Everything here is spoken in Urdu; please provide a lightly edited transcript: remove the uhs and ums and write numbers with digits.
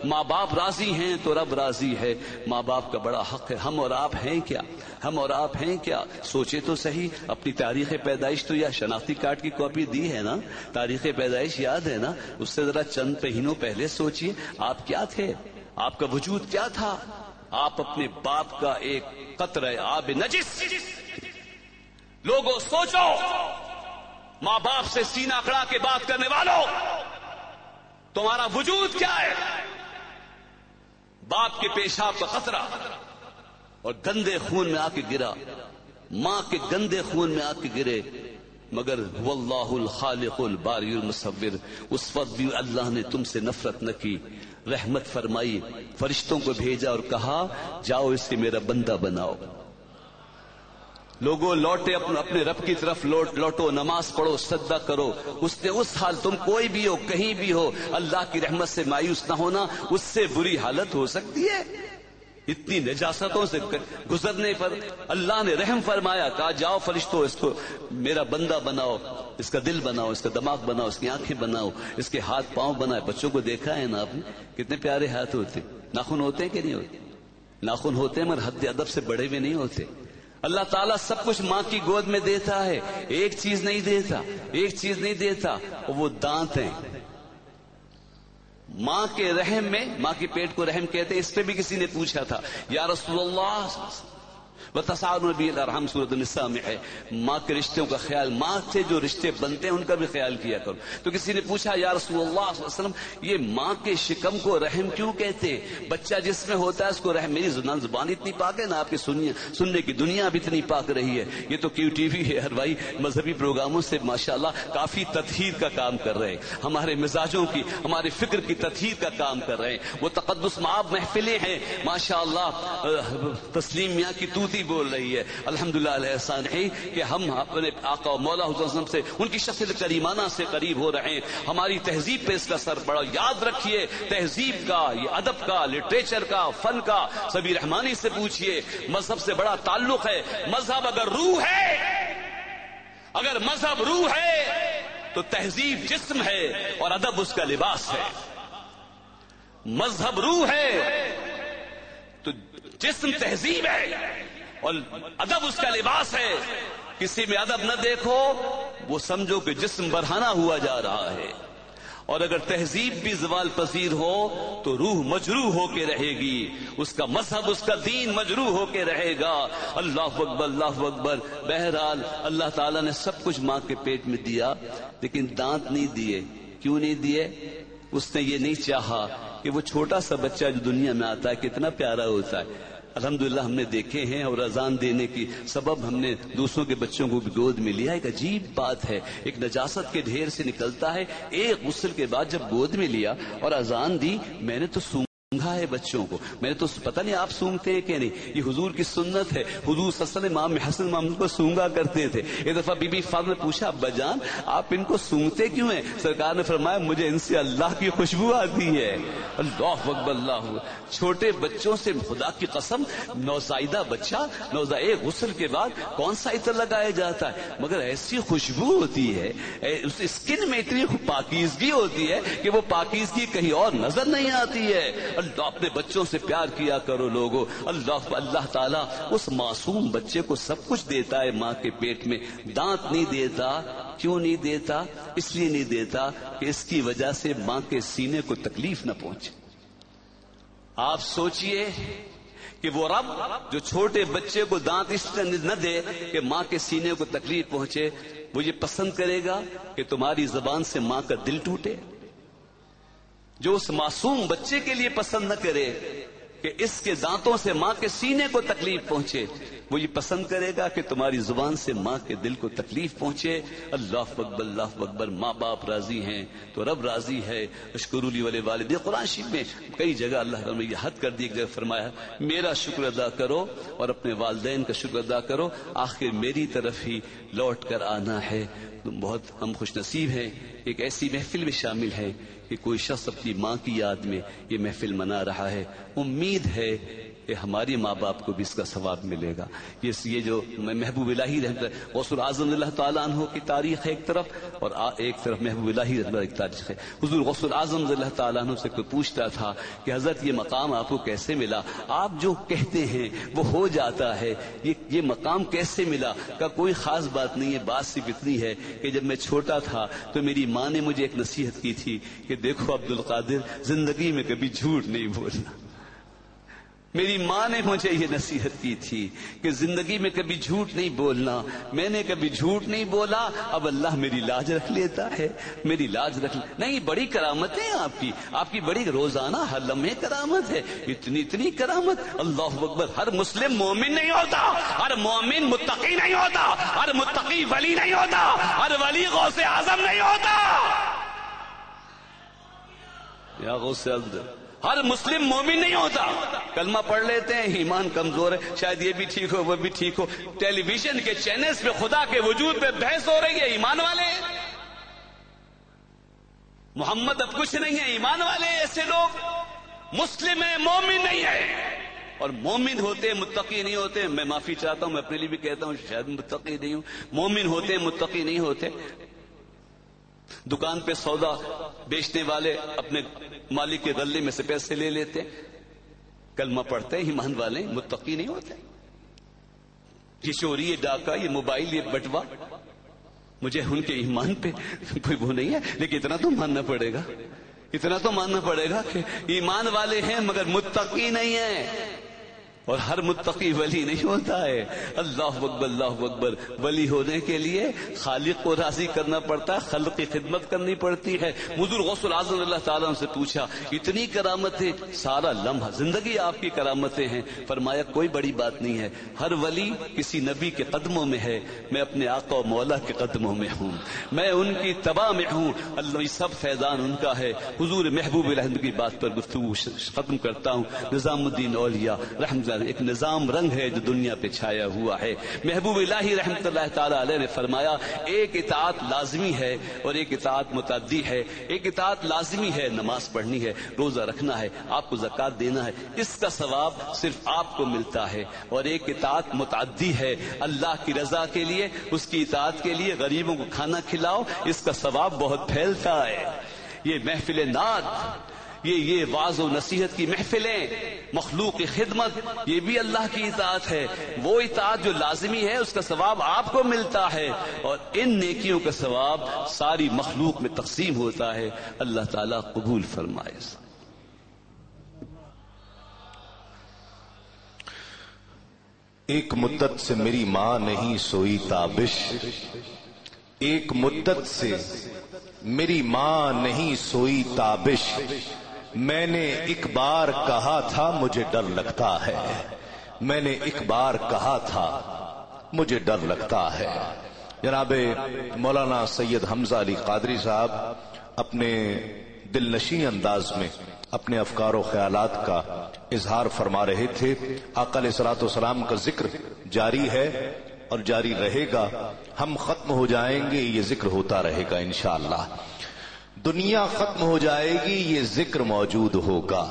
ماں باپ راضی ہیں تو رب راضی ہے. ماں باپ کا بڑا حق ہے. ہم اور آپ ہیں کیا؟ ہم اور آپ ہیں کیا؟ سوچے تو صحیح. اپنی تاریخ پیدائش تو یا شناختی کارڈ کی کاپی دی ہے نا, تاریخ پیدائش یاد ہے نا, اس سے ذرا چند مہینوں پہلے سوچئے آپ کیا تھے, آپ کا وجود کیا تھا. آپ اپنے باپ کا ایک قطرہ آب نجس. لوگوں سوچو, ماں باپ سے سینہ اکڑا کے بات کرنے والوں, تمہارا وجود کیا ہے؟ باپ کے پیشاب کا قطرہ اور گندے خون میں آ کے گرا, ماں کے گندے خون میں آ کے گرے, مگر واللہ الخالق الباری المصور. اس وقت بھی اللہ نے تم سے نفرت نہ کی, رحمت فرمائی, فرشتوں کو بھیجا اور کہا جاؤ اسے میرا بندہ بناؤ. لوگوں لوٹے اپنے رب کی طرف لوٹو, نماز پڑھو, سجدہ کرو. اس نے اس حال, تم کوئی بھی ہو کہیں بھی ہو, اللہ کی رحمت سے مایوس نہ ہونا. اس سے بری حالت ہو سکتی ہے. اتنی نجاستوں سے گزرنے پر اللہ نے رحم فرمایا, کہا جاؤ فرشتوں اس کو میرا بندہ بناؤ, اس کا دل بناؤ, اس کا دماغ بناؤ, اس کی آنکھیں بناؤ, اس کے ہاتھ پاؤں بنائے. بچوں کو دیکھا ہے نا آپ نے, کتنے پیارے ہاتھ ہوتے, ناخن ہوتے ہیں کہ نہیں ہوتے؟ ناخن ہوتے ہیں مگر حد ادب سے بڑے ہوئے نہیں ہوتے. اللہ تعالیٰ سب کچھ ماں کی گود میں دیتا ہے, ایک چیز نہیں دیتا, ایک چیز نہیں دیتا, وہ دانت ہیں. ماں کے رحم میں, ماں کے پیٹ کو رحم کہتے ہیں. اس پہ بھی کسی نے پوچھا تھا یا رسول اللہ, وَتَسَعَرُ بِهِ الْأَرْحَامُ سورۃ النساء میں ہے, ماں کے رشتوں کا خیال, ماں سے جو رشتے بنتے ہیں ان کا بھی خیال کیا کرو. تو کسی نے پوچھا یا رسول اللہ صلی اللہ علیہ وسلم یہ ماں کے شکم کو رحم کیوں کہتے ہیں؟ بچہ جس میں ہوتا ہے اس کو رحم. میری زبان اتنی پاک ہے نا, آپ کی سننے کی دنیا بھی اتنی پاک رہی ہے. یہ تو کیو ٹی وی ہے, ہر بھائی مذہبی پروگراموں سے ماشاءاللہ کافی تطہیر کا کام کر رہے ہیں, ہمارے مزاجوں کی, ہمارے فکر کی تطہیر کا کام کر رہے ہیں. وہ تقدس مآب محفلیں ہیں ماشاءاللہ. تسلیم میاں کی توتی بول رہی ہے, الحمدللہ علیہ احسان ہے کہ ہم اپنے آقا و مولا حضور صلی اللہ علیہ وسلم سے, ان کی شخصیت کریمانہ سے قریب ہو رہے ہیں. ہماری تہذیب پہ اس کا سر پڑا. یاد رکھیے تہذیب کا, یہ ادب کا, لٹریچر کا, فن کا, سبی رحمانی سے پوچھئے, مذہب سے بڑا تعلق ہے. مذہب اگر روح ہے, اگر مذہب روح ہے تو تہذیب جسم ہے اور ادب اس کا لباس ہے. مذہب روح ہے تو جسم تہذیب ہے اور ادب اس کا لباس ہے. کسی میں ادب نہ دیکھو, وہ سمجھو کہ جسم برہنہ ہوا جا رہا ہے. اور اگر تہذیب بھی زوال پذیر ہو تو روح مجروح ہو کے رہے گی, اس کا مذہب, اس کا دین مجروح ہو کے رہے گا. اللہ اکبر, اللہ اکبر. بہرحال اللہ تعالیٰ نے سب کچھ ماں کے پیٹ میں دیا, لیکن دانت نہیں دیے. کیوں نہیں دیے؟ اس نے یہ نہیں چاہا کہ وہ چھوٹا سا بچہ جو دنیا میں آتا ہے کتنا پیارا ہوتا ہے. الحمدللہ ہم نے دیکھے ہیں, اور اذان دینے کی سبب ہم نے دوسروں کے بچوں کو بھی گود میں لیا. ایک عجیب بات ہے, ایک نجاست کے ڈھیر سے نکلتا ہے. ایک غسل کے بعد جب گود میں لیا اور اذان دی, میں نے تو سونگا ہے بچوں کو. میں نے تو پتہ نہیں آپ سونگتے ہیں کہ نہیں, یہ حضور کی سنت ہے. حضور صلی اللہ علیہ وسلم امام حسن امام کو سونگا کرتے تھے. ایک دفعہ بی بی فاطمہ نے پوچھا, ابا جان آپ ان کو سونگتے کیوں ہیں؟ سرکار نے فرمایا مجھے ان سے اللہ کی خوشبو آتی ہے. اللہ اکبر, اللہ. چھوٹے بچوں سے خدا کی قسم, نوزائیدہ بچہ, ایک غسل کے بعد کون سا عطر لگایا جاتا ہے, مگر ایسی خوشبو ہوتی ہے, اس اسکن میں اتنی پاکیزگی ہوتی ہے کہ وہ پاکیزگی کہیں اور نظر نہیں آتی ہے. اللہ, اپنے بچوں سے پیار کیا کرو لوگوں. اللہ تعالیٰ اس معصوم بچے کو سب کچھ دیتا ہے ماں کے پیٹ میں, دانت نہیں دیتا. کیوں نہیں دیتا؟ اس لیے نہیں دیتا کہ اس کی وجہ سے ماں کے سینے کو تکلیف نہ پہنچے. آپ سوچئے کہ وہ رب جو چھوٹے بچے کو دانت اس طرح نہ دے کہ ماں کے سینے کو تکلیف پہنچے, وہ یہ پسند کرے گا کہ تمہاری زبان سے ماں کا دل ٹوٹے؟ جو اس معصوم بچے کے لیے پسند نہ کرے کہ اس کے دانتوں سے ماں کے سینے کو تکلیف پہنچے, وہ یہ پسند کرے گا کہ تمہاری زبان سے ماں کے دل کو تکلیف پہنچے. اللہ اکبر, اللہ اکبر. ماں باپ راضی ہیں تو رب راضی ہے. اشکروا لی ولوالدی, قرآن شریف میں کئی جگہ اللہ تعالیٰ نے یہ حد کر دی. ایک جگہ فرمایا میرا شکر ادا کرو اور اپنے والدین کا شکر ادا کرو, آخر میری طرف ہی لوٹ کر آنا ہے. بہت ہم خوش نصیب ہیں, ایک ایسی محفل میں شامل ہے کہ کوئی شخص اپنی ماں کی یاد میں یہ محفل منا رہا ہے. امید ہے کہ ہماری ماں باپ کو بھی اس کا ثواب ملے گا. یہ جو محبوب الہی غوث الاعظم اللہ تعالیٰ عنہ کی تاریخ ہے ایک طرف، اور ایک طرف محبوب الہی کی تاریخ ہے. حضور غوث الاعظم اللہ تعالیٰ عنہ سے کوئی پوچھتا تھا کہ حضرت یہ مقام آپ کو کیسے ملا؟ آپ جو کہتے ہیں وہ ہو جاتا ہے، یہ مقام کیسے ملا؟ کا کوئی خاص بات نہیں ہے، بات صرف اتنی ہے کہ جب میں چھوٹا تھا تو میری ماں نے مجھے ایک نصیحت کی تھی کہ دیکھو عبد القادر، زندگی میں کبھی جھوٹ نہیں بولنا. میری ماں نے مجھے یہ نصیحت کی تھی کہ زندگی میں کبھی جھوٹ نہیں بولنا. میں نے کبھی جھوٹ نہیں بولا، اب اللہ میری لاج رکھ لیتا ہے، میری لاج رکھ نہیں. بڑی کرامت ہے آپ کی بڑی روزانہ ہر لمحے کرامت ہے، اتنی کرامت. اللہ اکبر. ہر مسلم مومن نہیں ہوتا، ہر مومن متقی نہیں ہوتا، ہر متقی ولی نہیں ہوتا، ہر ولی غوث اعظم نہیں ہوتا. یا غوث اعظم ہر مسلم مومن نہیں ہوتا. کلمہ پڑھ لیتے ہیں، ایمان کمزور ہے، شاید یہ بھی ٹھیک ہو وہ بھی ٹھیک ہو. ٹیلی ویژن کے چینلز پہ خدا کے وجود پہ بحث ہو رہی ہے، ایمان والے ہیں. محمد اب کچھ نہیں ہے، ایمان والے ہیں. ایسے لوگ مسلم ہیں، مومن نہیں ہے. اور مومن ہوتے متقی نہیں ہوتے. میں معافی چاہتا ہوں، میں اپنے لیے بھی کہتا ہوں شاید متقی نہیں ہوں. مومن ہوتے متقی نہیں ہوتے. دکان پہ سودا بیچنے والے اپنے مالک کے غلے میں سے پیسے لے لیتے، کلمہ پڑھتے ایمان والے، متقی نہیں ہوتے. یہ چوری، یہ ڈاکہ، یہ موبائل، یہ بٹوا، مجھے ان کے ایمان پہ کوئی وہ نہیں ہے، لیکن اتنا تو ماننا پڑے گا، اتنا تو ماننا پڑے گا کہ ایمان والے ہیں مگر متقی نہیں ہیں. اور ہر متقی ولی نہیں ہوتا ہے. اللہ اکبر، اللہ اکبر. ولی ہونے کے لیے خالق کو راضی کرنا پڑتا ہے، خلق کی خدمت کرنی پڑتی ہے. حضور غوث الاعظم اللہ تعالیٰ سے پوچھا اتنی کرامتیں، سارا لمحہ زندگی آپ کی کرامتیں ہیں. فرمایا کوئی بڑی بات نہیں ہے، ہر ولی کسی نبی کے قدموں میں ہے، میں اپنے آقا و مولا کے قدموں میں ہوں، میں ان کی تباہ میں ہوں. اللہ یہ سب فیضان ان کا ہے. حضور محبوب الہی کی بات پر گفتگو ختم کرتا ہوں. نظام الدین اولیاء رحمۃ ایک نظام رنگ ہے جو دنیا پہ چھایا ہوا ہے. محبوب الہی رحمت اللہ تعالی علیہ نے فرمایا ایک اطاعت لازمی ہے اور ایک اطاعت متعدی ہے. ایک اطاعت لازمی ہے، نماز پڑھنی ہے، روزہ رکھنا ہے، آپ کو زکوٰۃ دینا ہے، اس کا ثواب صرف آپ کو ملتا ہے. اور ایک اطاعت متعدی ہے، اللہ کی رضا کے لیے، اس کی اطاعت کے لیے غریبوں کو کھانا کھلاؤ، اس کا ثواب بہت پھیلتا ہے. یہ محفل نعت، یہ واعظ و نصیحت کی محفلیں، مخلوق کی خدمت، یہ بھی اللہ کی اطاعت ہے. وہ اطاعت جو لازمی ہے اس کا ثواب آپ کو ملتا ہے، اور ان نیکیوں کا ثواب ساری مخلوق میں تقسیم ہوتا ہے. اللہ تعالیٰ قبول فرمائے. ایک مدت سے میری ماں نہیں سوئی تابش، ایک مدت سے میری ماں نہیں سوئی تابش. میں نے ایک بار کہا تھا مجھے ڈر لگتا ہے، میں نے ایک بار کہا تھا مجھے ڈر لگتا ہے. جناب مولانا سید حمزہ علی قادری صاحب اپنے دل نشین انداز میں اپنے افکار و خیالات کا اظہار فرما رہے تھے. آقا علیہ الصلوۃ والسلام کا ذکر جاری ہے اور جاری رہے گا. ہم ختم ہو جائیں گے، یہ ذکر ہوتا رہے گا انشاءاللہ. دنیا ختم ہو جائے گی، یہ ذکر موجود ہوگا.